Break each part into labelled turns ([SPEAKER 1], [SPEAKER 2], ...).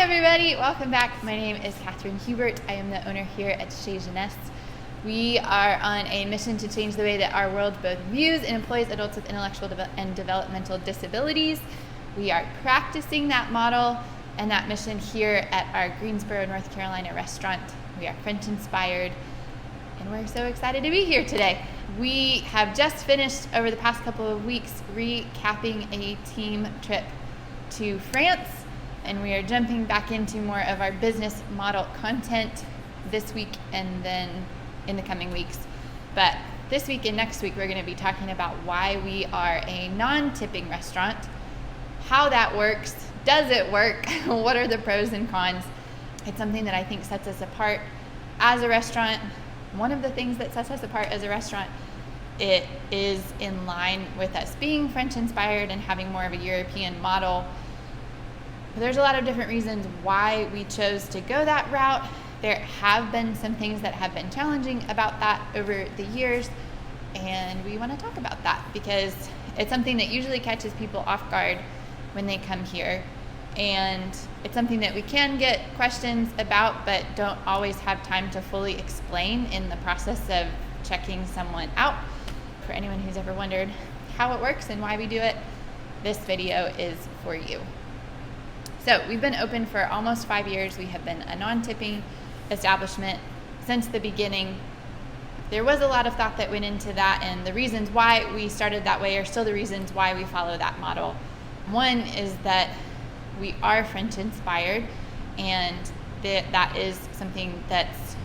[SPEAKER 1] everybody, welcome back. My name is Catherine Hubert. I am the owner here at Chez Genèse. We are on a mission to change the way that our world both views and employs adults with intellectual and developmental disabilities. We are practicing that model and that mission here at our Greensboro, North Carolina restaurant. We are French inspired and we're so excited to be here today. We have just finished over the past couple of weeks recapping a team trip to France, and we are jumping back into more of our business model content this week and then in the coming weeks. But this week and next week, we're going to be talking about why we are a non-tipping restaurant, how that works, does it work, what are the pros and cons. It's something that I think sets us apart as a restaurant. One of the things that sets us apart as a restaurant, it is in line with us being French inspired and having more of a European model. There's a lot of different reasons why we chose to go that route. There have been some things that have been challenging about that over the years, and we want to talk about that because it's something that usually catches people off guard when they come here, and it's something that we can get questions about but don't always have time to fully explain in the process of checking someone out. For anyone who's ever wondered how it works and why we do it, this video is for you. So we've been open for almost 5 years. We have been a non-tipping establishment since the beginning. There was a lot of thought that went into that, and the reasons why we started that way are still the reasons why we follow that model. One is that we are French inspired, and that is something that's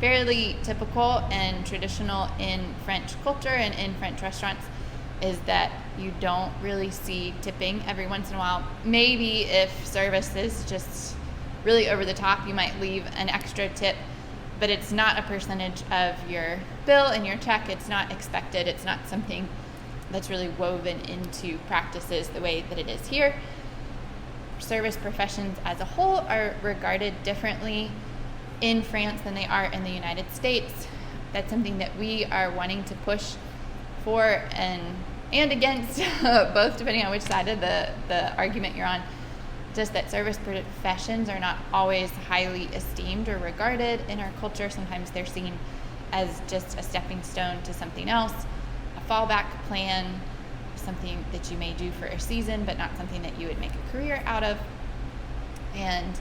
[SPEAKER 1] fairly typical and traditional in French culture and in French restaurants, is that you don't really see tipping. Every once in a while, maybe if service is just really over the top, you might leave an extra tip, but it's not a percentage of your bill and your check. It's not expected. It's not something that's really woven into practices the way that it is here. Service professions as a whole are regarded differently in France than they are in the United States. That's something that we are wanting to push for and against, both depending on which side of the argument you're on. Just that service professions are not always highly esteemed or regarded in our culture. Sometimes they're seen as just a stepping stone to something else, a fallback plan, something that you may do for a season, but not something that you would make a career out of. And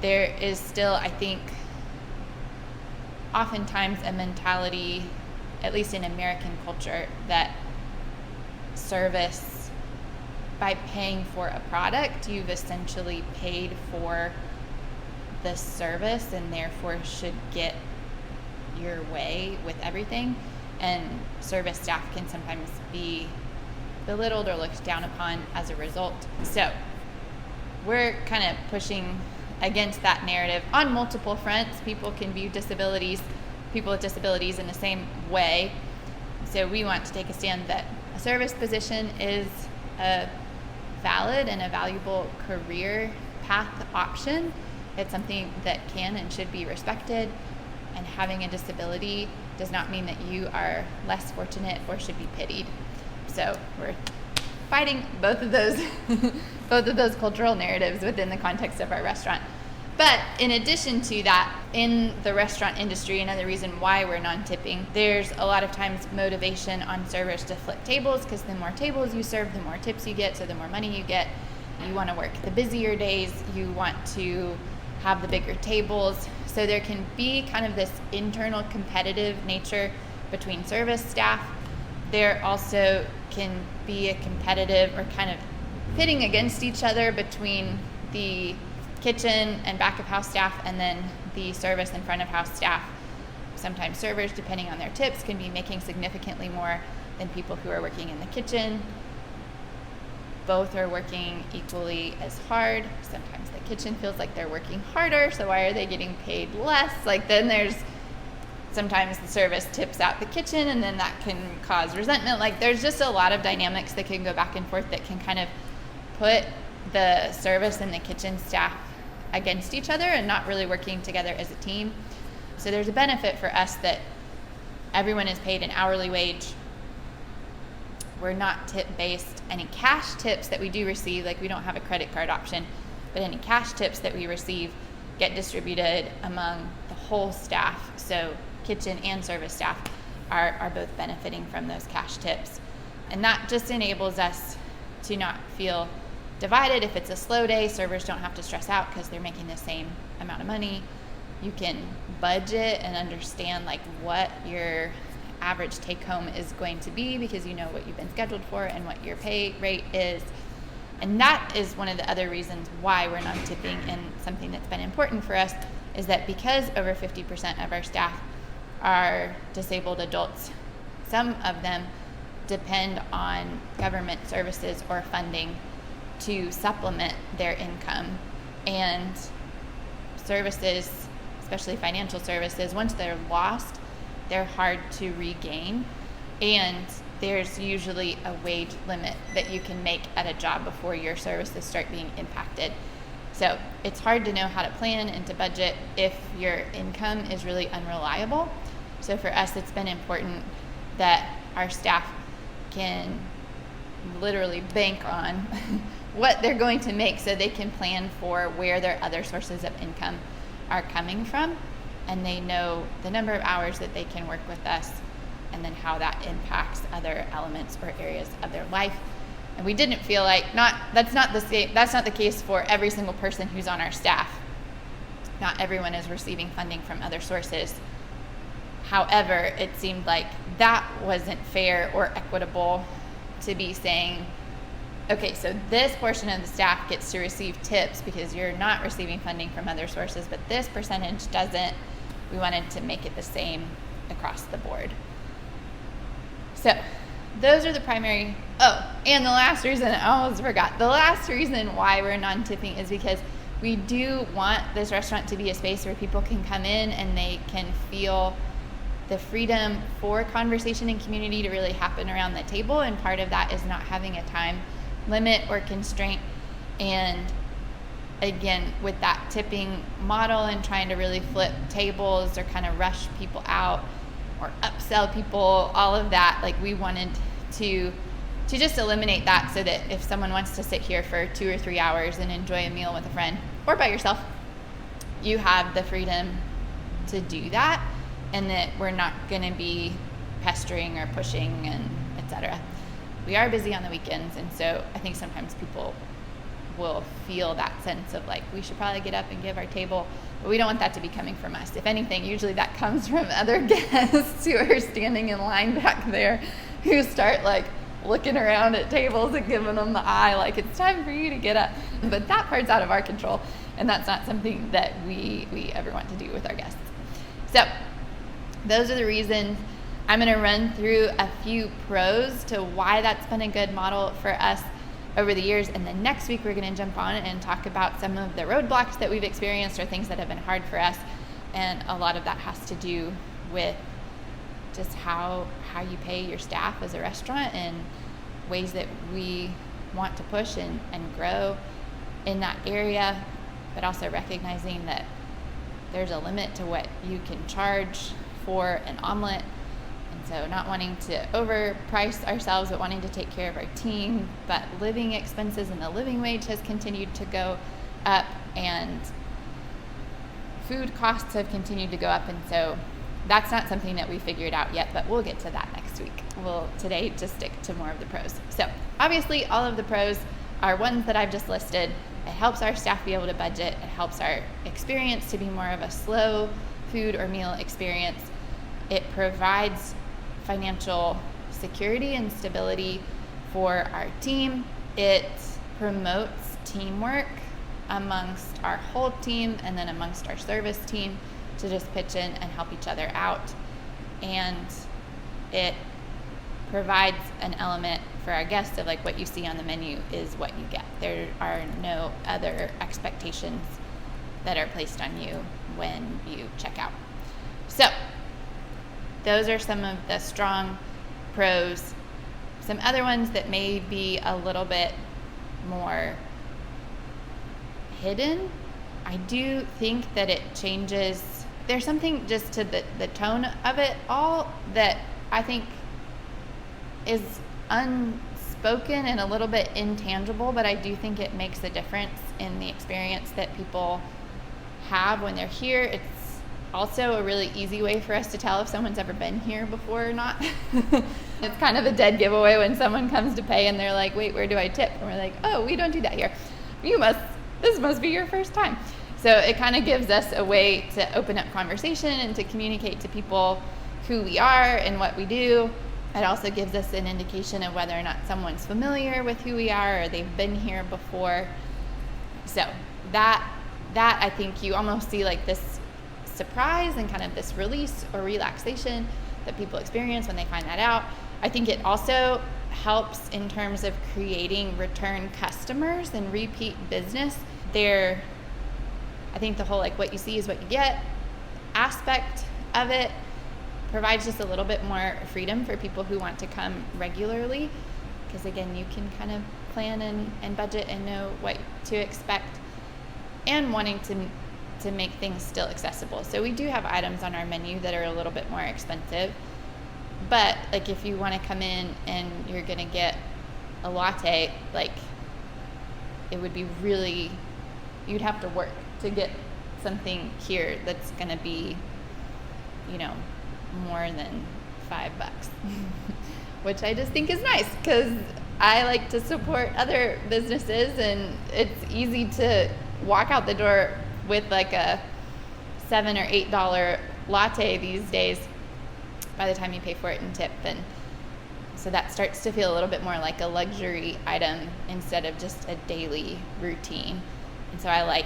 [SPEAKER 1] there is still, I think, oftentimes a mentality, at least in American culture, that service, by paying for a product, you've essentially paid for the service and therefore should get your way with everything. And service staff can sometimes be belittled or looked down upon as a result. So we're kind of pushing against that narrative on multiple fronts. People can view people with disabilities in the same way. So we want to take a stand that a service position is a valid and a valuable career path option. It's something that can and should be respected, and having a disability does not mean that you are less fortunate or should be pitied. So we're fighting both of those cultural narratives within the context of our restaurant. But in addition to that, in the restaurant industry, another reason why we're non-tipping, there's a lot of times motivation on servers to flip tables, because the more tables you serve, the more tips you get, so the more money you get. You want to work the busier days, you want to have the bigger tables. So there can be kind of this internal competitive nature between service staff. There also can be a competitive or kind of pitting against each other between the kitchen and back of house staff and then the service and front of house staff. Sometimes servers, depending on their tips, can be making significantly more than people who are working in the kitchen. Both are working equally as hard. Sometimes the kitchen feels like they're working harder, so why are they getting paid less? Then there's sometimes the service tips out the kitchen, and then that can cause resentment. There's just a lot of dynamics that can go back and forth that can kind of put the service and the kitchen staff against each other and not really working together as a team. So there's a benefit for us that everyone is paid an hourly wage. We're not tip based. Any cash tips that we do receive, we don't have a credit card option, but any cash tips that we receive get distributed among the whole staff. So kitchen and service staff are both benefiting from those cash tips. And that just enables us to not feel divided. If it's a slow day, servers don't have to stress out because they're making the same amount of money. You can budget and understand like what your average take home is going to be because you know what you've been scheduled for and what your pay rate is. And that is one of the other reasons why we're non-tipping, and something that's been important for us is that because over 50% of our staff are disabled adults, some of them depend on government services or funding to supplement their income. And services, especially financial services, once they're lost, they're hard to regain. And there's usually a wage limit that you can make at a job before your services start being impacted. So it's hard to know how to plan and to budget if your income is really unreliable. So for us, it's been important that our staff can literally bank on what they're going to make so they can plan for where their other sources of income are coming from, and they know the number of hours that they can work with us and then how that impacts other elements or areas of their life. And we didn't feel like that's not the case for every single person who's on our staff. Not everyone is receiving funding from other sources. However, it seemed like that wasn't fair or equitable to be saying, okay, so this portion of the staff gets to receive tips because you're not receiving funding from other sources, but this percentage doesn't. We wanted to make it the same across the board. So those are the primary, and the last reason, I almost forgot. The last reason why we're non-tipping is because we do want this restaurant to be a space where people can come in and they can feel the freedom for conversation and community to really happen around the table. And part of that is not having a time limit or constraint. And again, with that tipping model and trying to really flip tables or kind of rush people out or upsell people, all of that, like we wanted to just eliminate that so that if someone wants to sit here for 2 or 3 hours and enjoy a meal with a friend or by yourself, you have the freedom to do that, and that we're not going to be pestering or pushing and etc. We are busy on the weekends, and so I think sometimes people will feel that sense of like, we should probably get up and give our table, but we don't want that to be coming from us. If anything, usually that comes from other guests who are standing in line back there who start like looking around at tables and giving them the eye like it's time for you to get up. But that part's out of our control, and that's not something that we ever want to do with our guests. So those are the reasons. I'm going to run through a few pros to why that's been a good model for us over the years, and then next week we're going to jump on and talk about some of the roadblocks that we've experienced or things that have been hard for us, and a lot of that has to do with just how you pay your staff as a restaurant and ways that we want to push and grow in that area, but also recognizing that there's a limit to what you can charge for an omelet. And so not wanting to overprice ourselves, but wanting to take care of our team. But living expenses and the living wage has continued to go up, and food costs have continued to go up. And so that's not something that we figured out yet, but we'll get to that next week. We'll today just stick to more of the pros. So obviously all of the pros are ones that I've just listed. It helps our staff be able to budget. It helps our experience to be more of a slow food or meal experience. It provides financial security and stability for our team. It promotes teamwork amongst our whole team and then amongst our service team to just pitch in and help each other out. And it provides an element for our guests of like, what you see on the menu is what you get. There are no other expectations that are placed on you when you check out. So those are some of the strong pros. Some other ones that may be a little bit more hidden. I do think that it changes. There's something just to the tone of it all that I think is spoken and a little bit intangible, but I do think it makes a difference in the experience that people have when they're here. It's also a really easy way for us to tell if someone's ever been here before or not. It's kind of a dead giveaway when someone comes to pay and they're like, wait, where do I tip? And we're like, oh, we don't do that here. This must be your first time. So it kind of gives us a way to open up conversation and to communicate to people who we are and what we do. It also gives us an indication of whether or not someone's familiar with who we are or they've been here before. So that I think you almost see like this surprise and kind of this release or relaxation that people experience when they find that out. I think it also helps in terms of creating return customers and repeat business. I think the whole like what you see is what you get aspect of it provides just a little bit more freedom for people who want to come regularly, because again, you can kind of plan and budget and know what to expect, and wanting to make things still accessible. So we do have items on our menu that are a little bit more expensive, but like if you want to come in and you're going to get a latte, like it would be really, you'd have to work to get something here that's going to be, more than $5, which I just think is nice because I like to support other businesses, and it's easy to walk out the door with like a $7 or $8 latte these days by the time you pay for it and tip. And so that starts to feel a little bit more like a luxury item instead of just a daily routine. And so I like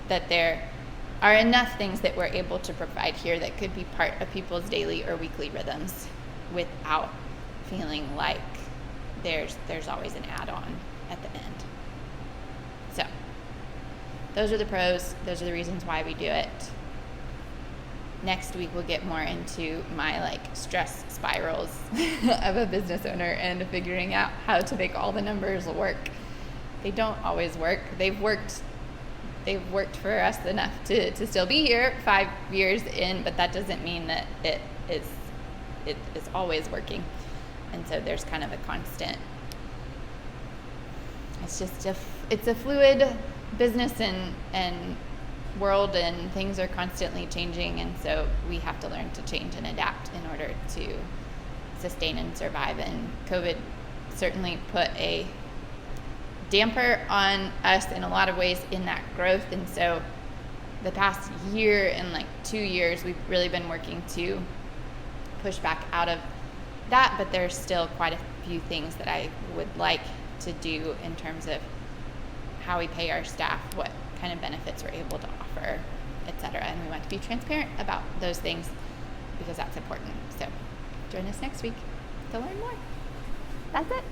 [SPEAKER 1] that there are enough things that we're able to provide here that could be part of people's daily or weekly rhythms without feeling like there's always an add-on at the end. So those are the pros. Those are the reasons why we do it. Next week we'll get more into my like stress spirals of a business owner and figuring out how to make all the numbers work. They don't always work. They've worked for us enough to still be here 5 years in, but that doesn't mean that it is always working. And so there's kind of a constant, it's a fluid business and world, and things are constantly changing, and so we have to learn to change and adapt in order to sustain and survive. And COVID certainly put a damper on us in a lot of ways in that growth. And so the past year and like 2 years, we've really been working to push back out of that, but there's still quite a few things that I would like to do in terms of how we pay our staff, what kind of benefits we're able to offer, etc. And we want to be transparent about those things because that's important. So join us next week to learn more. That's it.